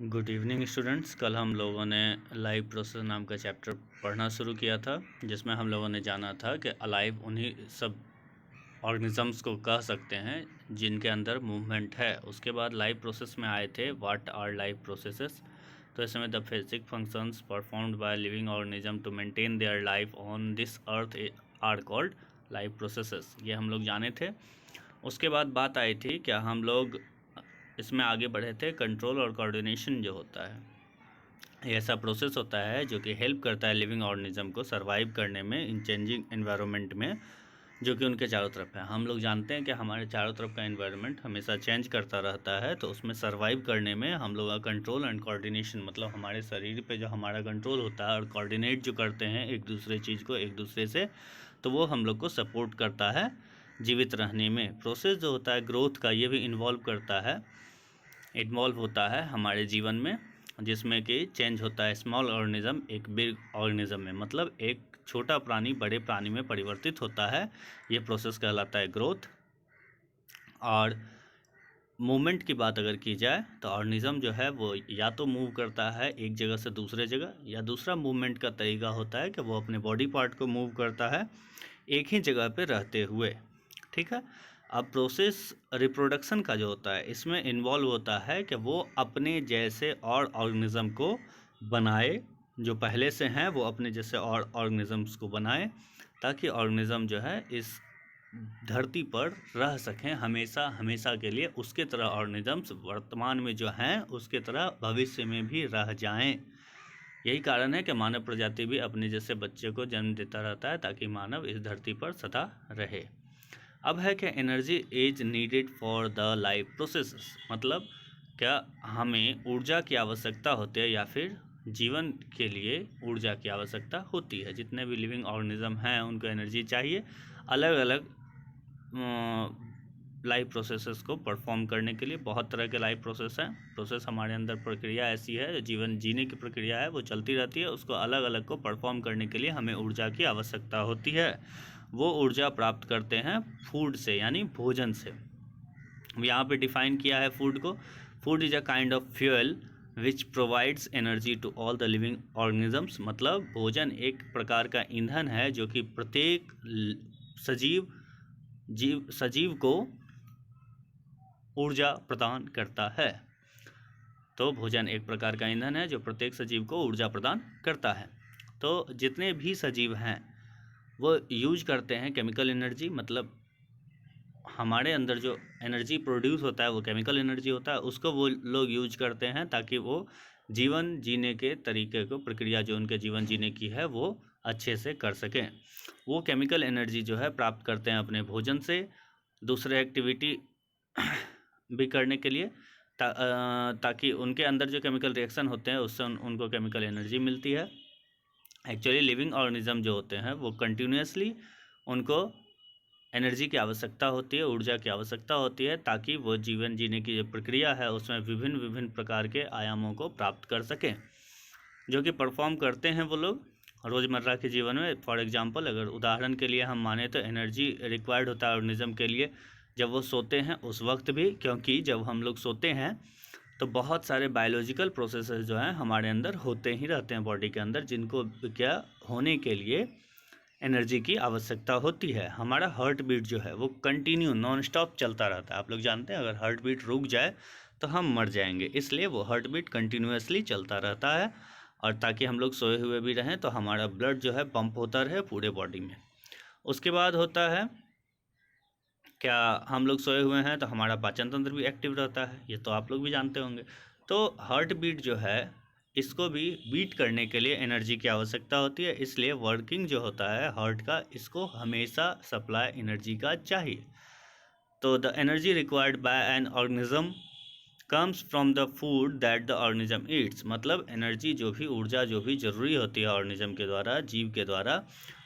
Good evening students. कल हम लोगों ने लाइव प्रोसेस नाम का चैप्टर पढ़ना शुरू किया था, जिसमें हम लोगों ने जाना था कि अलाइव उन्हीं सब ऑर्गेनिजम्स को कह सकते हैं जिनके अंदर मूवमेंट है। उसके बाद लाइव प्रोसेस में आए थे व्हाट आर लाइव प्रोसेसेस। तो इसमें the basic functions performed by living organism to maintain their life on this earth are called live processes. ये हम लोग जाने थे। उसके बाद बात आई थी क्या हम लोग इसमें आगे बढ़े थे कंट्रोल और कोऑर्डिनेशन जो होता है, ये ऐसा प्रोसेस होता है जो कि हेल्प करता है लिविंग ऑर्गेनिज्म को सरवाइव करने में इन चेंजिंग एनवायरनमेंट में जो कि उनके चारों तरफ है। हम लोग जानते हैं कि हमारे चारों तरफ का एनवायरनमेंट हमेशा चेंज करता रहता है, तो उसमें सरवाइव करने में हम लोग का कंट्रोल एंड कोऑर्डिनेशन, मतलब हमारे शरीर पे जो हमारा कंट्रोल होता है और कोऑर्डिनेट जो करते हैं एक दूसरे चीज़ को एक दूसरे से, तो वो हम लोग को सपोर्ट करता है जीवित रहने में। प्रोसेस जो होता है ग्रोथ का, ये भी इन्वॉल्व होता है हमारे जीवन में, जिसमें कि चेंज होता है स्मॉल ऑर्गेनिज्म एक बिग ऑर्गेनिज्म में, मतलब एक छोटा प्राणी बड़े प्राणी में परिवर्तित होता है। ये प्रोसेस कहलाता है ग्रोथ। और मूवमेंट की बात अगर की जाए तो ऑर्गेनिज्म जो है वो या तो मूव करता है एक जगह से दूसरे जगह, या दूसरा मूवमेंट का तरीका होता है कि वो अपने बॉडी पार्ट को मूव करता है एक ही जगह पे रहते हुए। ठीक है। अब प्रोसेस रिप्रोडक्शन का जो होता है इसमें इन्वॉल्व होता है कि वो अपने जैसे और ऑर्गेनिज्म को बनाए, जो पहले से हैं वो अपने जैसे और ऑर्गेनिजम्स को बनाए, ताकि ऑर्गेनिज्म जो है इस धरती पर रह सकें हमेशा हमेशा के लिए। उसके तरह ऑर्गेनिजम्स वर्तमान में जो हैं उसके तरह भविष्य में भी रह जाएं। यही कारण है कि मानव प्रजाति भी अपने जैसे बच्चे को जन्म देता रहता है ताकि मानव इस धरती पर सदा रहे। अब है कि energy is needed for the life processes, मतलब क्या हमें ऊर्जा की आवश्यकता होती है या फिर जीवन के लिए ऊर्जा की आवश्यकता होती है। जितने भी लिविंग ऑर्गेनिज्म हैं उनको एनर्जी चाहिए अलग अलग लाइफ प्रोसेसेस को परफॉर्म करने के लिए। बहुत तरह के लाइफ प्रोसेस हैं। प्रोसेस हमारे अंदर प्रक्रिया ऐसी है, जीवन जीने की प्रक्रिया है, वो चलती रहती है। उसको अलग अलग को परफॉर्म करने के लिए हमें ऊर्जा की आवश्यकता होती है। वो ऊर्जा प्राप्त करते हैं फूड से, यानी भोजन से। यहाँ पे डिफाइन किया है फूड को। Food is a kind of fuel which provides energy to all the living organisms, मतलब भोजन एक प्रकार का ईंधन है जो कि प्रत्येक सजीव को ऊर्जा प्रदान करता है। तो भोजन एक प्रकार का ईंधन है जो प्रत्येक सजीव को ऊर्जा प्रदान करता है। तो जितने भी सजीव हैं वो यूज करते हैं केमिकल एनर्जी, मतलब हमारे अंदर जो एनर्जी प्रोड्यूस होता है वो केमिकल एनर्जी होता है, उसको वो लोग यूज करते हैं ताकि वो जीवन जीने के तरीके को, प्रक्रिया जो उनके जीवन जीने की है वो अच्छे से कर सकें। वो केमिकल एनर्जी जो है प्राप्त करते हैं अपने भोजन से, दूसरे एक्टिविटी भी करने के लिए, ताकि उनके अंदर जो केमिकल रिएक्शन होते हैं उससे उनको केमिकल एनर्जी मिलती है। एक्चुअली लिविंग ऑर्गेनिज्म जो होते हैं वो कंटिन्यूसली उनको एनर्जी की आवश्यकता होती है, ऊर्जा की आवश्यकता होती है, ताकि वो जीवन जीने की जो प्रक्रिया है उसमें विभिन्न विभिन्न प्रकार के आयामों को प्राप्त कर सकें, जो कि परफॉर्म करते हैं वो लोग रोज़मर्रा के जीवन में। फॉर एग्जांपल अगर उदाहरण के लिए हम माने तो एनर्जी रिक्वायर्ड होता है ऑर्गेनिज्म के लिए जब वो सोते हैं उस वक्त भी, क्योंकि जब हम लोग सोते हैं तो बहुत सारे बायोलॉजिकल प्रोसेसेस जो हैं हमारे अंदर होते ही रहते हैं बॉडी के अंदर, जिनको क्या होने के लिए एनर्जी की आवश्यकता होती है। हमारा हार्ट बीट जो है वो कंटिन्यू नॉन स्टॉप चलता रहता है। आप लोग जानते हैं अगर हार्ट बीट रुक जाए तो हम मर जाएंगे, इसलिए वो हार्ट बीट कंटिन्यूसली चलता रहता है, और ताकि हम लोग सोए हुए भी रहें तो हमारा ब्लड जो है पंप होता रहे पूरे बॉडी में। उसके बाद होता है क्या हम लोग सोए हुए हैं तो हमारा पाचन तंत्र भी एक्टिव रहता है, ये तो आप लोग भी जानते होंगे। तो हार्ट बीट जो है इसको भी बीट करने के लिए एनर्जी की आवश्यकता होती है, इसलिए वर्किंग जो होता है हार्ट का इसको हमेशा सप्लाई एनर्जी का चाहिए। तो the energy required by an organism comes from the food that the organism Yeats, मतलब एनर्जी जो भी ऊर्जा जो भी ज़रूरी होती है ऑर्गेनिज्म के द्वारा, जीव के द्वारा,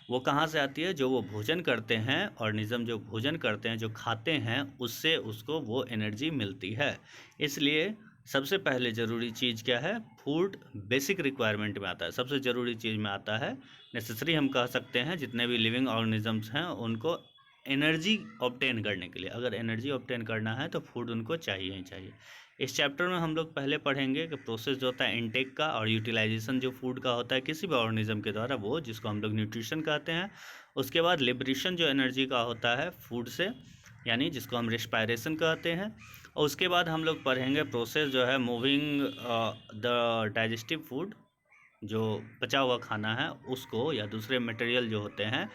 वो कहाँ से आती है? जो वो भोजन करते हैं, ऑर्गेनिज्म जो भोजन करते हैं, जो खाते हैं, उससे उसको वो एनर्जी मिलती है। इसलिए सबसे पहले ज़रूरी चीज़ क्या है? फूड बेसिक रिक्वायरमेंट में आता है, सबसे ज़रूरी चीज़ में आता है, नेसेसरी हम कह सकते हैं। जितने भी लिविंग ऑर्गेनिजम्स हैं उनको एनर्जी ऑब्टेन करने के लिए, अगर एनर्जी ऑब्टेन करना है तो फूड उनको चाहिए ही चाहिए। इस चैप्टर में हम लोग पहले पढ़ेंगे कि प्रोसेस जो होता है इनटेक का और यूटिलाइजेशन जो फूड का होता है किसी भी ऑर्गेनिज्म के द्वारा, वो जिसको हम लोग न्यूट्रिशन कहते हैं। उसके बाद लिबरेशन जो एनर्जी का होता है फूड से, यानी जिसको हम रेस्पायरेशन कहते हैं। और उसके बाद हम लोग पढ़ेंगे प्रोसेस जो है मूविंग द डाइजेस्टिव फूड, जो पचा हुआ खाना है उसको या दूसरे मटेरियल जो होते हैं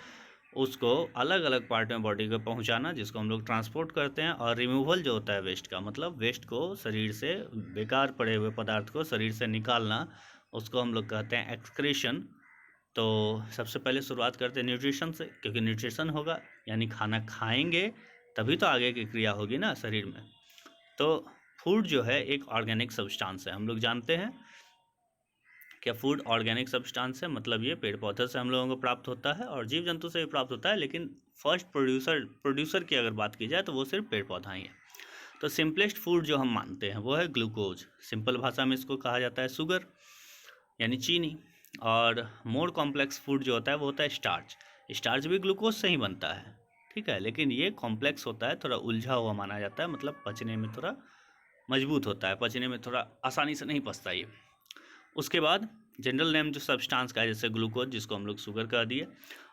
उसको अलग अलग पार्ट में बॉडी को पहुंचाना, जिसको हम लोग ट्रांसपोर्ट करते हैं। और रिमूवल जो होता है वेस्ट का, मतलब वेस्ट को शरीर से, बेकार पड़े हुए पदार्थ को शरीर से निकालना, उसको हम लोग कहते हैं एक्सक्रीशन। तो सबसे पहले शुरुआत करते हैं न्यूट्रिशन से, क्योंकि न्यूट्रिशन होगा यानी खाना खाएंगे तभी तो आगे की क्रिया होगी ना शरीर में। तो फूड जो है एक ऑर्गेनिक सब्सटेंस है, हम लोग जानते हैं क्या फूड ऑर्गेनिक सब्सटेंस है, मतलब ये पेड़ पौधे से हम लोगों को प्राप्त होता है और जीव जंतु से भी प्राप्त होता है, लेकिन फर्स्ट प्रोड्यूसर की अगर बात की जाए तो वो सिर्फ पेड़ पौधा ही है। तो सिंपलेस्ट फूड जो हम मानते हैं वो है ग्लूकोज, सिंपल भाषा में इसको कहा जाता है शुगर यानी चीनी। और मोर कॉम्प्लेक्स फूड जो होता है वो होता है स्टार्च। स्टार्च भी ग्लूकोज से ही बनता है, ठीक है, लेकिन ये कॉम्प्लेक्स होता है, थोड़ा उलझा हुआ माना जाता है, मतलब पचने में थोड़ा मजबूत होता है, पचने में थोड़ा आसानी से नहीं पचता ये। उसके बाद जनरल नेम जो सब्सटेंस का है, जैसे ग्लूकोज जिसको हम लोग शुगर कह दिए,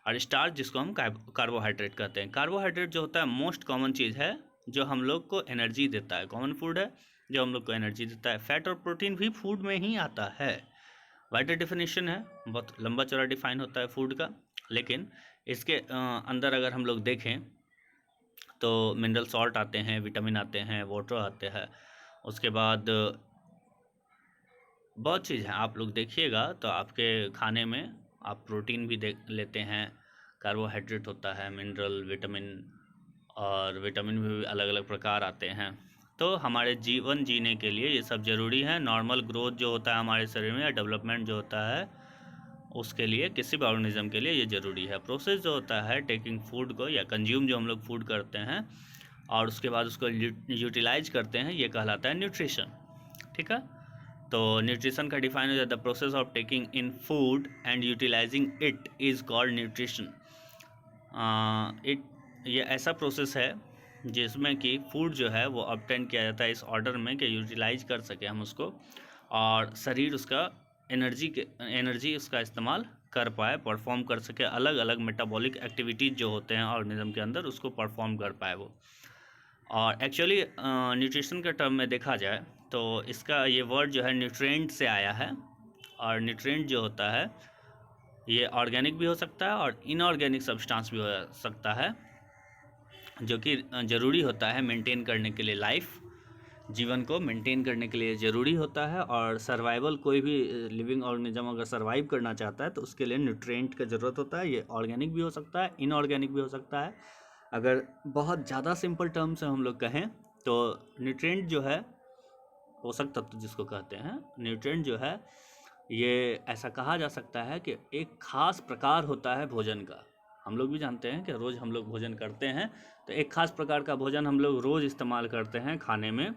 और स्टार्च जिसको हम कार्बोहाइड्रेट कहते हैं। कार्बोहाइड्रेट जो होता है मोस्ट कॉमन चीज़ है जो हम लोग को एनर्जी देता है, कॉमन फूड है जो हम लोग को एनर्जी देता है। फैट और प्रोटीन भी फूड में ही आता है। वाइडर डेफिनेशन है, बहुत लंबा चौड़ा डिफाइन होता है फूड का, लेकिन इसके अंदर अगर हम लोग देखें तो मिनरल सॉल्ट आते हैं, विटामिन आते हैं, वाटर आते हैं। उसके बाद बहुत चीज़ है, आप लोग देखिएगा तो आपके खाने में आप प्रोटीन भी देख लेते हैं, कार्बोहाइड्रेट होता है, मिनरल, विटामिन, और विटामिन भी अलग अलग प्रकार आते हैं। तो हमारे जीवन जीने के लिए ये सब ज़रूरी है। नॉर्मल ग्रोथ जो होता है हमारे शरीर में या डेवलपमेंट जो होता है उसके लिए, किसी भी ऑर्गेनिज्म के लिए ये ज़रूरी है। प्रोसेस जो होता है टेकिंग फूड को या कंज्यूम जो हम लोग फूड करते हैं और उसके बाद उसको यूटिलाइज करते हैं, ये कहलाता है न्यूट्रिशन, ठीक है। तो न्यूट्रिशन का डिफाइन हो जाता है, process of taking in food and utilising it is called nutrition. ये ऐसा प्रोसेस है जिसमें कि फूड जो है वो ऑब्टेन किया जाता है इस ऑर्डर में कि यूटिलाइज कर सके हम उसको, और शरीर उसका एनर्जी उसका इस्तेमाल कर पाए, परफॉर्म कर सके, अलग अलग मेटाबॉलिक एक्टिविटीज़ जो होते हैं ऑर्गेनिज्म के अंदर उसको परफॉर्म कर पाए वो। और एक्चुअली न्यूट्रिशन के टर्म में देखा जाए तो इसका ये वर्ड जो है न्यूट्रिएंट से आया है, और न्यूट्रिएंट जो होता है ये ऑर्गेनिक भी हो सकता है और इनऑर्गेनिक सब्सटेंस भी हो सकता है, जो कि ज़रूरी होता है मेंटेन करने के लिए, लाइफ जीवन को मेंटेन करने के लिए ज़रूरी होता है। और सर्वाइवल, कोई भी लिविंग ऑर्गेनिज्म अगर सर्वाइव करना चाहता है तो उसके लिए न्यूट्रिएंट का ज़रूरत होता है। ये ऑर्गेनिक भी हो सकता है, इनऑर्गेनिक भी हो सकता है। अगर बहुत ज़्यादा सिंपल टर्म से हम लोग कहें तो न्यूट्रिएंट जो है, पोषक तत्व जिसको कहते हैं, न्यूट्रिएंट जो है ये ऐसा कहा जा सकता है कि एक खास प्रकार होता है भोजन का। हम लोग भी जानते हैं कि रोज़ हम लोग भोजन करते हैं, तो एक खास प्रकार का भोजन हम लोग रोज़ इस्तेमाल करते हैं खाने में।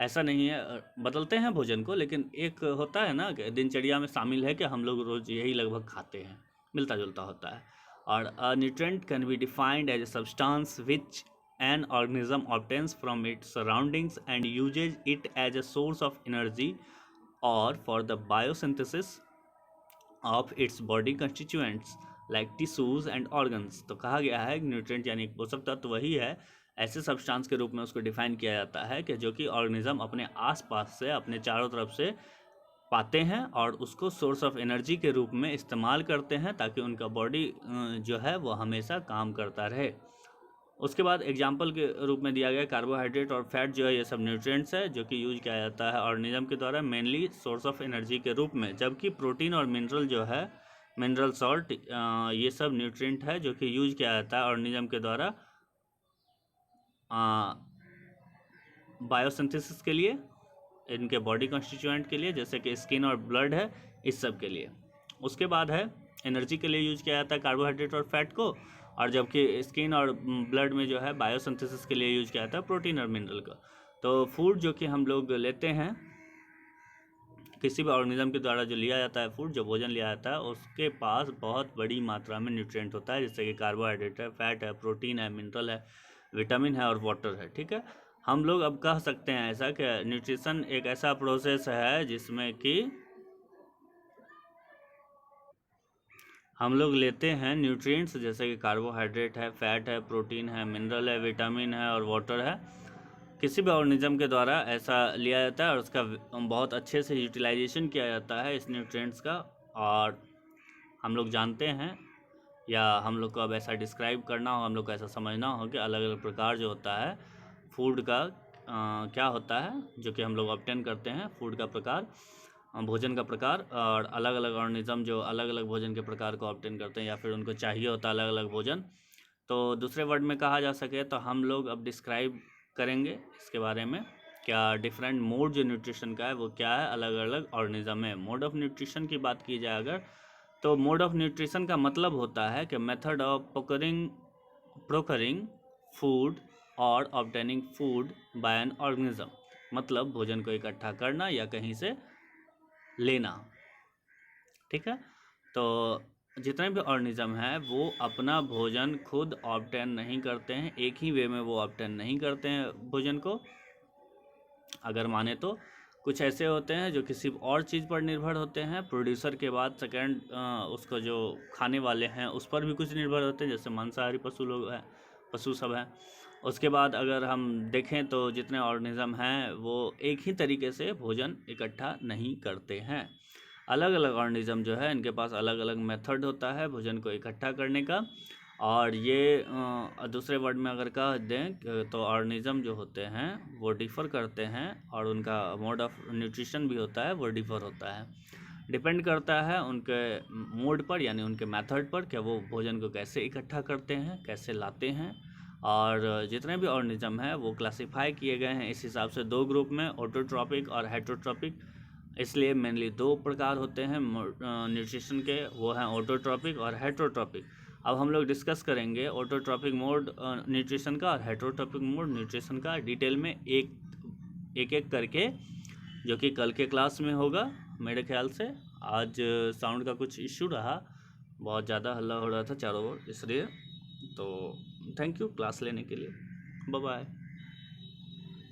ऐसा नहीं है बदलते हैं भोजन को, लेकिन एक होता है ना कि दिनचर्या में शामिल है कि हम लोग रोज़ यही लगभग खाते हैं, मिलता जुलता होता है। और a nutrient can be defined as a substance which an organism obtains from its surroundings and uses it as a source of energy or for the biosynthesis of its body constituents like tissues and organs। तो कहा गया है कि nutrient यानी पोषक तत्व वही है, ऐसे सब्सटेंस के रूप में उसको डिफाइन किया जाता है कि जो कि ऑर्गेनिज्म अपने आसपास से, अपने चारों तरफ से पाते हैं और उसको सोर्स ऑफ एनर्जी के रूप में इस्तेमाल करते हैं, ताकि उनका बॉडी जो है वो हमेशा काम करता रहे। उसके बाद एग्जाम्पल के रूप में दिया गया कार्बोहाइड्रेट और फैट जो है ये सब न्यूट्रिएंट्स है जो कि यूज किया जाता है ऑर्गेनिज्म के द्वारा मेनली सोर्स ऑफ एनर्जी के रूप में, जबकि प्रोटीन और मिनरल जो है, मिनरल सॉल्ट, ये सब न्यूट्रिएंट है जो कि यूज किया जाता है ऑर्गेनिज्म के द्वारा बायोसिंथेसिस के लिए, इनके बॉडी कॉन्स्टिट्यूएंट के लिए, जैसे कि स्किन और ब्लड है, इस सब के लिए। उसके बाद है एनर्जी के लिए यूज किया जाता है कार्बोहाइड्रेट और फैट को, और जबकि स्किन और ब्लड में जो है बायोसिंथेसिस के लिए यूज किया जाता है प्रोटीन और मिनरल का। तो फूड जो कि हम लोग लेते हैं, किसी भी ऑर्गेनिज्म के द्वारा जो लिया जाता है फूड, जो भोजन लिया जाता है, उसके पास बहुत बड़ी मात्रा में न्यूट्रिएंट होता है, जैसे कि कार्बोहाइड्रेट है, फैट है, प्रोटीन है, मिनरल है, विटामिन है और वाटर है, ठीक है। हम लोग अब कह सकते हैं ऐसा कि न्यूट्रिशन एक ऐसा प्रोसेस है जिसमें कि हम लोग लेते हैं न्यूट्रिएंट्स, जैसे कि कार्बोहाइड्रेट है, फैट है, प्रोटीन है, मिनरल है, विटामिन है और वाटर है। किसी भी ऑर्गेनिज्म के द्वारा ऐसा लिया जाता है और उसका बहुत अच्छे से यूटिलाइजेशन किया जाता है इस न्यूट्रिएंट्स का। और हम लोग जानते हैं, या हम लोग को अब ऐसा डिस्क्राइब करना हो, हम लोग को ऐसा समझना हो कि अलग अलग प्रकार जो होता है फूड का क्या होता है, जो कि हम लोग ऑब्टेन करते हैं फूड का प्रकार, भोजन का प्रकार। और अलग अलग ऑर्गेनिज्म जो अलग अलग भोजन के प्रकार को ऑब्टेन करते हैं या फिर उनको चाहिए होता है अलग अलग भोजन। तो दूसरे वर्ड में कहा जा सके तो हम लोग अब डिस्क्राइब करेंगे इसके बारे में, क्या डिफरेंट मोड जो न्यूट्रिशन का है वो क्या है अलग अलग ऑर्गेनिज्म में। मोड ऑफ न्यूट्रिशन की बात की जाए अगर, तो मोड ऑफ न्यूट्रिशन का मतलब होता है कि मेथड ऑफ प्रोकरिंग फूड और obtaining food by an organism, मतलब भोजन को इकट्ठा करना या कहीं से लेना। ठीक है, तो जितने भी ऑर्गेनिज्म हैं वो अपना भोजन खुद ऑब्टेन नहीं करते हैं, एक ही वे में वो ऑब्टेन नहीं करते हैं भोजन को। अगर माने तो कुछ ऐसे होते हैं जो किसी और चीज़ पर निर्भर होते हैं, प्रोड्यूसर के बाद सेकंड उसको जो खाने वाले हैं उस पर भी कुछ निर्भर होते हैं, जैसे मांसाहारी पशु लोग हैं, पशु सब हैं। उसके बाद अगर हम देखें तो जितने ऑर्गेनिज्म हैं वो एक ही तरीके से भोजन इकट्ठा नहीं करते हैं। अलग अलग ऑर्गेनिज्म जो है इनके पास अलग अलग मेथड होता है भोजन को इकट्ठा करने का। और ये दूसरे वर्ड में अगर कह दें तो ऑर्गेनिज्म जो होते हैं वो डिफ़र करते हैं और उनका मोड ऑफ न्यूट्रिशन भी होता है वो डिफ़र होता है, डिपेंड करता है उनके मोड पर, यानी उनके मेथड पर, कि वो भोजन को कैसे इकट्ठा करते हैं, कैसे लाते हैं। और जितने भी ऑर्गेनिज्म हैं वो क्लासिफाई किए गए हैं इस हिसाब से दो ग्रुप में, ऑटोट्रॉपिक और हेटरोट्रॉपिक। इसलिए मेनली दो प्रकार होते हैं न्यूट्रिशन के, वो हैं ऑटोट्रॉपिक और हेटरोट्रॉपिक। अब हम लोग डिस्कस करेंगे ऑटोट्रॉपिक मोड न्यूट्रिशन का और हेटरोट्रॉपिक मोड न्यूट्रिशन का डिटेल में एक एक करके, जो कि कल के क्लास में होगा मेरे ख्याल से। आज साउंड का कुछ इश्यू रहा, बहुत ज़्यादा हल्ला हो रहा था चारों ओर, इसलिए। तो थैंक यू क्लास लेने के लिए, बाय बाय।